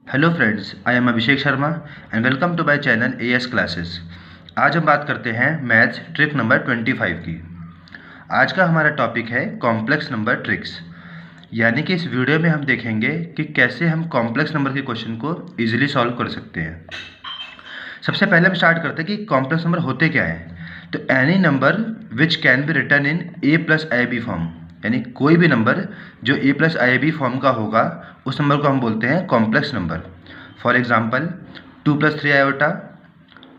Hello friends, I am Abhishek Sharma and welcome to my channel AS classes. आज हम बात करते हैं मैथ्स ट्रिक नंबर 25 की। आज का हमारा टॉपिक है कॉम्प्लेक्स नंबर ट्रिक्स, यानी कि इस वीडियो में हम देखेंगे कि कैसे हम कॉम्प्लेक्स नंबर के क्वेश्चन को इजीली सॉल्व कर सकते हैं। सबसे पहले हम स्टार्ट करते हैं कि कॉम्प्लेक्स नंबर होते क्या हैं। तो any number which can be written in A plus I B form, यानी कोई भी नंबर जो A plus I B form का होगा उस नंबर को हम बोलते हैं complex number. For example 2+3 iota,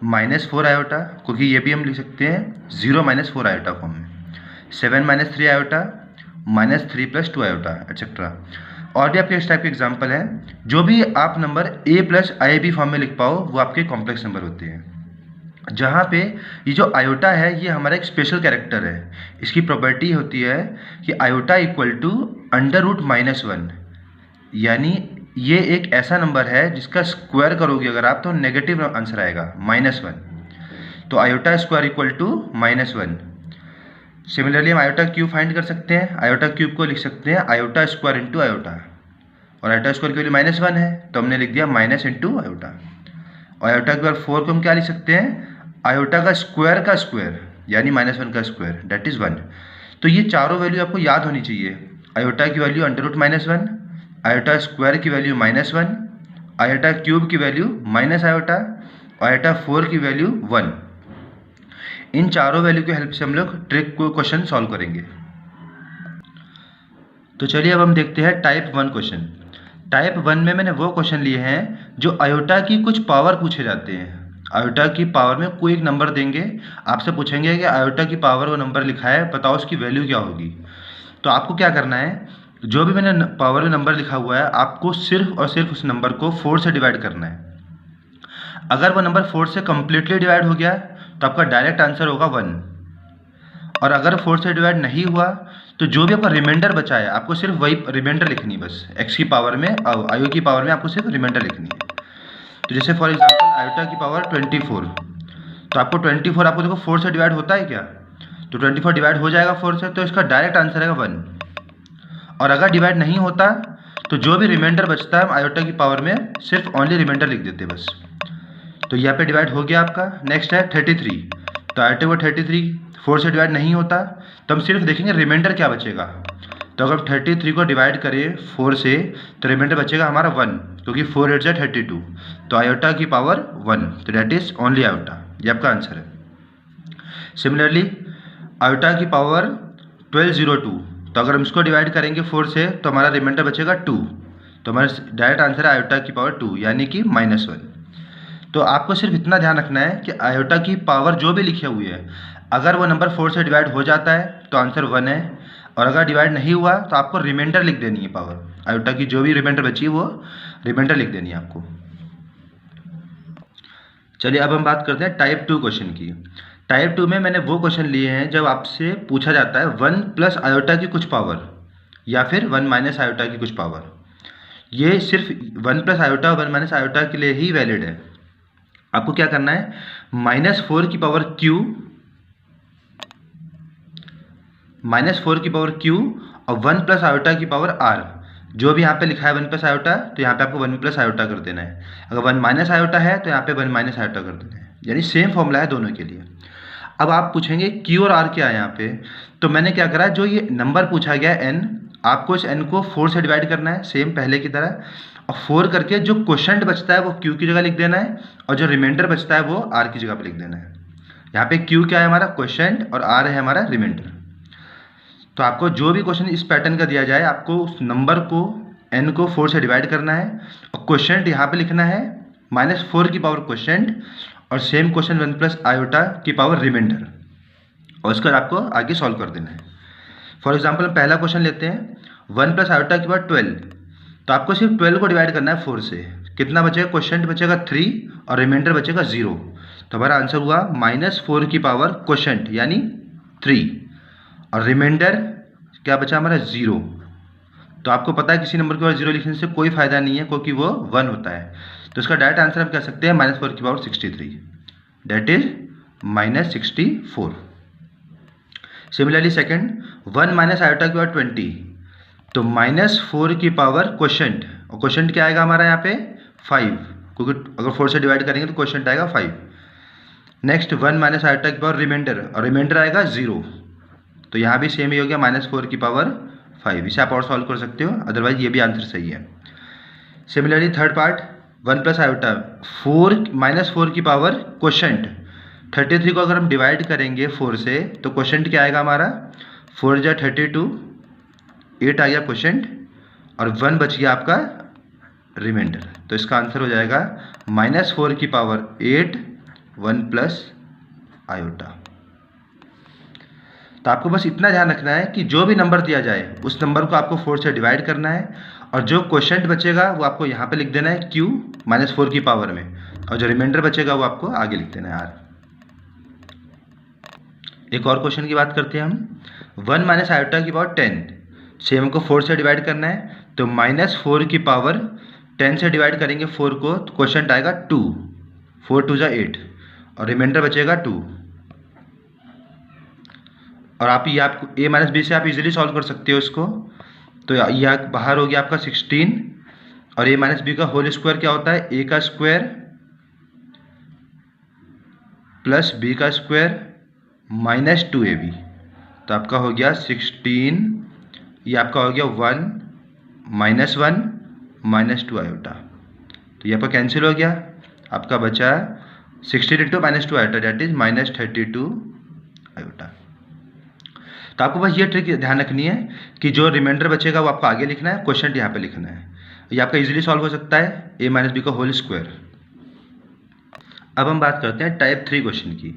-4 iota, क्योंकि ये भी हम लिख सकते हैं 0 - 4 आयोटा फॉर्म में, 7 - 3 आयोटा, -3+2 आयोटा एक्सेट्रा। और भी आपके इस टाइप के एग्जाम्पल हैं। जो भी आप number A plus I B form में लिख पाओ वो आपके कॉम्प्लेक्स नंबर होते हैं। जहाँ पे ये जो आयोटा है ये हमारा एक स्पेशल कैरेक्टर है। इसकी प्रॉपर्टी होती है कि आयोटा इक्वल टू √-1, यानी ये एक ऐसा नंबर है जिसका स्क्वायर करोगे अगर आप तो नेगेटिव आंसर आएगा -1। तो iota square equal to -1। Similarly हम आयोटा क्यूब फाइंड कर सकते हैं। आयोटा क्यूब को लिख सकते हैं आयोटा स्क्वायर इंटू आयोटा, और आयोटा स्क्वायर की वैल्यू -1 है तो हमने लिख दिया माइनस इंटू आयोटा। और आयोटा के बाद 4 को हम क्या लिख सकते हैं, आयोटा का स्क्वायर यानी -1 का स्क्वायर, डेट इज़ 1। तो ये चारों वैल्यू आपको याद होनी चाहिए। आयोटा की वैल्यू √-1, आयोटा स्क्वायर की वैल्यू -1, आयोटा क्यूब की वैल्यू माइनस आयोटा, आयोटा 4 की वैल्यू 1। इन चारों वैल्यू की हेल्प से हम लोग ट्रिक को क्वेश्चन सॉल्व करेंगे। तो चलिए अब हम देखते हैं टाइप 1 क्वेश्चन। टाइप 1 में मैंने वो क्वेश्चन लिए हैं जो आयोटा की कुछ पावर पूछे जाते हैं। आयोटा की पावर में कोई एक नंबर देंगे, आपसे पूछेंगे कि आयोटा की पावर वो नंबर लिखा है, बताओ उसकी वैल्यू क्या होगी। तो आपको क्या करना है, जो भी मैंने पावर में नंबर लिखा हुआ है आपको सिर्फ और सिर्फ उस नंबर को 4 से डिवाइड करना है। अगर वो नंबर 4 से कम्प्लीटली डिवाइड हो गया तो आपका डायरेक्ट आंसर होगा 1, और अगर 4 से डिवाइड नहीं हुआ तो जो भी आपका रिमाइंडर बचा है आपको सिर्फ वही रिमाइंडर लिखनी है। बस एक्स की पावर में आयु की पावर में आपको सिर्फ रिमाइंडर लिखनी है। तो जैसे फॉर एग्जांपल आयोटा की पावर 24, तो आपको 24 आपको देखो 4 से डिवाइड होता है क्या, तो 24 डिवाइड हो जाएगा 4 से, तो इसका डायरेक्ट आंसर है 1। और अगर डिवाइड नहीं होता तो जो भी रिमाइंडर बचता है हम आयोटा की पावर में सिर्फ ओनली रिमाइंडर लिख देते बस। तो यहाँ पे डिवाइड हो गया आपका। नेक्स्ट है 33, तो आयोटा को 33 4 से डिवाइड नहीं होता तो हम सिर्फ देखेंगे रिमाइंडर क्या बचेगा। तो अगर हम 33 को डिवाइड करें 4 से तो रिमाइंडर बचेगा हमारा 1, क्योंकि 4 8 32, तो आयोटा की पावर 1, तो डेट इज ओनली आयोटा, ये आपका आंसर है। सिमिलरली आयोटा की पावर 1202, तो अगर हम इसको डिवाइड करेंगे 4 से तो हमारा रिमाइंडर बचेगा 2, तो हमारा डायरेक्ट आंसर है आयोटा की पावर 2, यानी कि -1। तो आपको सिर्फ इतना ध्यान रखना है कि आयोटा की पावर जो भी लिखे हुई है अगर वो नंबर 4 से डिवाइड हो जाता है तो आंसर 1 है, और अगर डिवाइड नहीं हुआ तो आपको रिमाइंडर लिख देनी है। पावर आयोटा की जो भी रिमाइंडर बची है वो रिमाइंडर लिख देनी है आपको। चलिए अब हम बात करते हैं टाइप 2 क्वेश्चन की। टाइप 2 में मैंने वो क्वेश्चन लिए हैं जब आपसे पूछा जाता है 1 प्लस आयोटा की कुछ पावर या फिर 1 माइनस आयोटा की कुछ पावर। ये सिर्फ 1 प्लस आयोटा 1 माइनस आयोटा के लिए ही वैलिड है। आपको क्या करना है, -4 की पावर क्यू, -4 की पावर क्यू और 1 प्लस आयोटा की पावर आर। जो भी यहाँ पे लिखा है 1 प्लस आयोटा तो यहाँ पे आपको 1 प्लस आयोटा कर देना है। अगर 1 माइनस आयोटा है तो यहाँ पे 1 माइनस आयोटा कर देना है, यानी सेम फॉर्मूला है दोनों के लिए। अब आप पूछेंगे क्यू और आर क्या है यहाँ पे, तो मैंने क्या करा, जो ये नंबर पूछा गया n, आपको इस n को 4 से डिवाइड करना है सेम पहले की तरह, और 4 करके जो क्वोशंट बचता है वो q की जगह लिख देना है, और जो रिमाइंडर बचता है वो r की जगह पे लिख देना है। यहाँ पे q क्या है हमारा क्वोशंट और r है हमारा रिमाइंडर। तो आपको जो भी क्वेश्चन इस पैटर्न का दिया जाए आपको उस नंबर को n को 4 से डिवाइड करना है, और क्वोशंट यहाँ पे लिखना है -4 की पावर क्वोशंट, और सेम क्वेश्चन 1 प्लस आयोटा की पावर रिमाइंडर, और इसका आपको आगे सॉल्व कर देना है। फॉर एग्जांपल हम पहला क्वेश्चन लेते हैं 1 प्लस आयोटा की पावर 12, तो आपको सिर्फ 12 को डिवाइड करना है 4 से। कितना बचेगा, क्वोशंट बचेगा 3 और रिमाइंडर बचेगा 0, तो हमारा आंसर हुआ -4 की पावर क्वोशंट यानी 3, और रिमाइंडर क्या बचा हमारा 0। तो आपको पता है किसी नंबर के बाद 0 लिखने से कोई फायदा नहीं है क्योंकि वो 1 होता है, तो इसका डायरेक्ट आंसर हम कह सकते हैं -4 की power 63, that is -64। Similarly second 1 minus iota की पावर 20, तो -4 की पावर क्वोशंट, और क्वोशंट क्या आएगा हमारा यहाँ पे 5, क्योंकि अगर 4 से डिवाइड करेंगे तो क्वेश्चन आएगा 5। नेक्स्ट 1 माइनस आयोटा की पावर रिमाइंडर, और रिमाइंडर आएगा 0, तो यहाँ भी सेम ही हो गया -4 की पावर 5। इसे आप और सॉल्व कर सकते हो, अदरवाइज ये भी आंसर सही है। Similarly third part 1 plus iota 4 -4 की पावर क्वोशंट 33 को अगर हम डिवाइड करेंगे 4 से तो क्वोशंट क्या आएगा हमारा 4 जा 32, 8 आ गया क्वोशंट, और 1 बच गया आपका रिमाइंडर। तो इसका आंसर हो जाएगा -4 की पावर 8 1 प्लस आयोटा। तो आपको बस इतना ध्यान रखना है कि जो भी नंबर दिया जाए उस नंबर को आपको 4 से डिवाइड करना है, और जो क्वोशंट बचेगा वो आपको यहाँ पे लिख देना है q -4 की पावर में, और जो रिमाइंडर बचेगा वो आपको आगे लिख देना है r। एक और क्वेश्चन की बात करते हैं हम। 1 माइनस आयोटा की पावर 10, सेम को 4 से डिवाइड करना है, तो -4 की पावर 10 से डिवाइड करेंगे 4 को, तो क्वेश्चन आएगा 2, 4 2 जा 8, और रिमाइंडर बचेगा 2। और आप ये आपको a माइनस बी से आप इजीली सॉल्व कर सकते हो इसको। तो यह बाहर हो गया आपका 16, और a माइनस बी का होल स्क्वायर क्या होता है a का स्क्वायर प्लस b का स्क्वायर माइनस 2ab। तो आपका हो गया 16, ये आपका हो गया 1 -1 -2 आयोटा। तो ये आपका कैंसिल हो गया, आपका बचा 16 into -2 iota, that is -32 iota. तो आपको बस ये ट्रिक ध्यान रखनी है कि जो रिमाइंडर बचेगा वो आपको आगे लिखना है, क्वेश्चन यहाँ पे लिखना है। ये आपका इजीली सॉल्व हो सकता है a माइनस बी का होल स्क्वायर। अब हम बात करते हैं टाइप 3 क्वेश्चन की।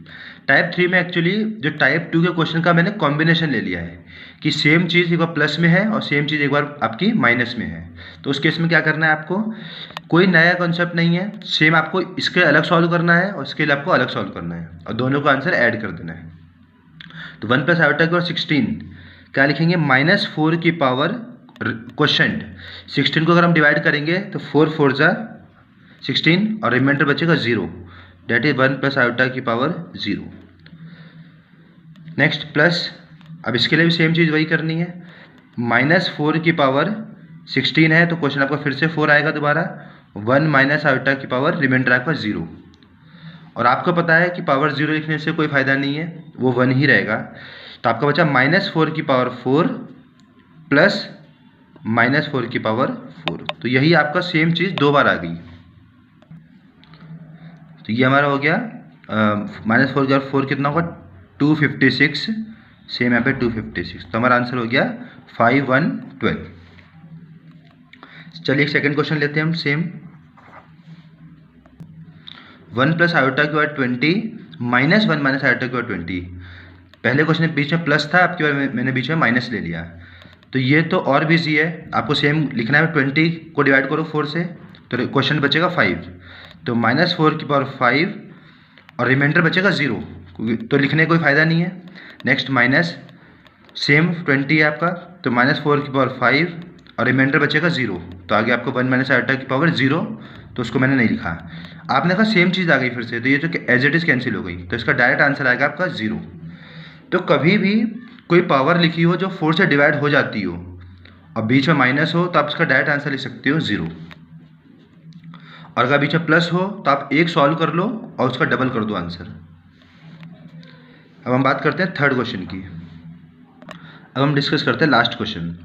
टाइप 3 में एक्चुअली जो टाइप 2 के क्वेश्चन का मैंने कॉम्बिनेशन ले लिया है कि सेम चीज़ एक बार प्लस में है और सेम चीज़ एक बार आपकी माइनस में है। तो उस केस में क्या करना है आपको, कोई नया कॉन्सेप्ट नहीं है, सेम आपको इसके अलग सॉल्व करना है और इसके लिए आपको अलग सॉल्व करना है, और दोनों को आंसर ऐड कर देना है। तो 1 प्लस आयोटा की पावर 16 क्या लिखेंगे -4 की पावर क्वोशंट 16 को अगर हम डिवाइड करेंगे तो 4 4 जा 16, और रिमाइंडर बचेगा 0, डेट इज 1 प्लस आयोटा की पावर 0। नेक्स्ट प्लस, अब इसके लिए भी सेम चीज़ वही करनी है, -4 की पावर 16 है तो क्वेश्चन आपका फिर से 4 आएगा दोबारा, 1 माइनस आयोटा की पावर रिमाइंडर आपका 0। और आपको पता है कि पावर 0 लिखने से कोई फ़ायदा नहीं है, वो 1 ही रहेगा। तो आपका बचा -4 की पावर 4 प्लस -4 की पावर 4। तो यही आपका सेम चीज़ 2 बार आ गई। तो ये हमारा हो गया -4 की 4 कितना होगा 256, सेम यहाँ पे 256। तो हमारा आंसर हो गया 5 1 12। चलिए एक सेकेंड क्वेश्चन लेते हैं हम सेम। 1 प्लस आयोटा की पावर 20 -1 माइनस आयोटा की पावर 20। पहले क्वेश्चन में बीच में प्लस था, आपकी बार मैंने बीच में माइनस ले लिया। तो ये तो और भी ईजी है, आपको सेम लिखना है, 20 को डिवाइड करो 4 से तो क्वेश्चन बचेगा 5, तो -4 की पावर 5 और रिमाइंडर बचेगा 0, तो लिखने का कोई फ़ायदा नहीं है। नेक्स्ट माइनस, सेम 20 है आपका, तो -4 की पावर 5 और रिमाइंडर बचेगा 0, तो आगे आपको 1 माइनस आयोटा की पावर 0, तो उसको मैंने नहीं लिखा। आपने कहा सेम चीज़ आ गई फिर से, तो ये तो एज इट इज़ कैंसिल हो गई, तो इसका डायरेक्ट आंसर आएगा आपका 0। तो कभी भी कोई पावर लिखी हो जो 4 से डिवाइड हो जाती हो और बीच में माइनस हो तो आप इसका डायरेक्ट आंसर लिख सकते हो 0, और अगर बीच में प्लस हो तो आप एक सॉल्व कर लो और उसका डबल कर दो आंसर। अब हम बात करते हैं थर्ड क्वेश्चन की। अब हम डिस्कस करते हैं लास्ट क्वेश्चन।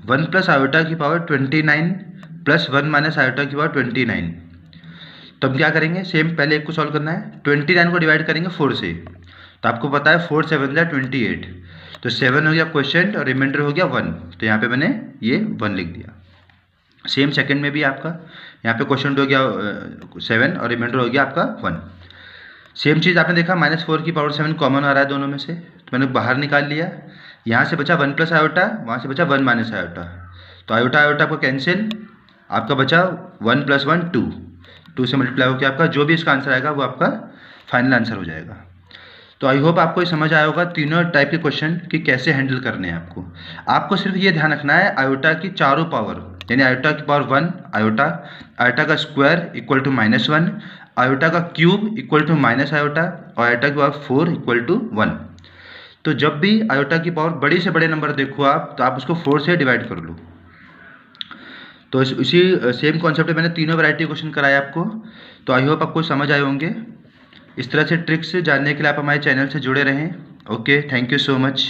1 प्लस आयोटा की पावर 29 प्लस 1 माइनस आयोटा की पावर 29। तो हम क्या करेंगे, सेम पहले एक को सॉल्व करना है, 29 को डिवाइड करेंगे 4 से, तो आपको पता है 4 7 जा 28, तो 7 हो गया क्वेश्चन और रिमाइंडर हो गया 1, तो यहाँ पे मैंने ये 1 लिख दिया। सेम सेकंड में भी आपका यहाँ पे क्वेश्चन हो गया 7 और रिमाइंडर हो गया आपका 1। सेम चीज़ आपने देखा -4 की पावर 7 कॉमन आ रहा है दोनों में से, तो मैंने बाहर निकाल लिया। यहाँ से बचा 1 प्लस आयोटा, वहाँ से बचा 1 माइनस आयोटा, तो आयोटा आयोटा को कैंसिल, आपका बचा 1 प्लस 1 2, 2 से मल्टीप्लाई होकर आपका जो भी इसका आंसर आएगा वो आपका फाइनल आंसर हो जाएगा। तो आई होप आपको ये समझ आया होगा तीनों टाइप के क्वेश्चन कि कैसे हैंडल करने हैं। आपको सिर्फ ये ध्यान रखना है आयोटा की चारों पावर, यानी आयोटा की पावर 1 आयोटा, आयोटा का स्क्वायर इक्वल टू -1, आयोटा का cube equal to minus iota, और आयोटा की पावर 4 इक्वल टू 1। तो जब भी आयोटा की पावर बड़ी से बड़े नंबर देखो आप, तो आप उसको 4 से डिवाइड कर लो। तो इसी सेम कॉन्सेप्ट में मैंने तीनों वैरायटी क्वेश्चन कराया आपको, तो आई होप आपको समझ आए होंगे। इस तरह से ट्रिक्स जानने के लिए आप हमारे चैनल से जुड़े रहें। Okay, thank you so much.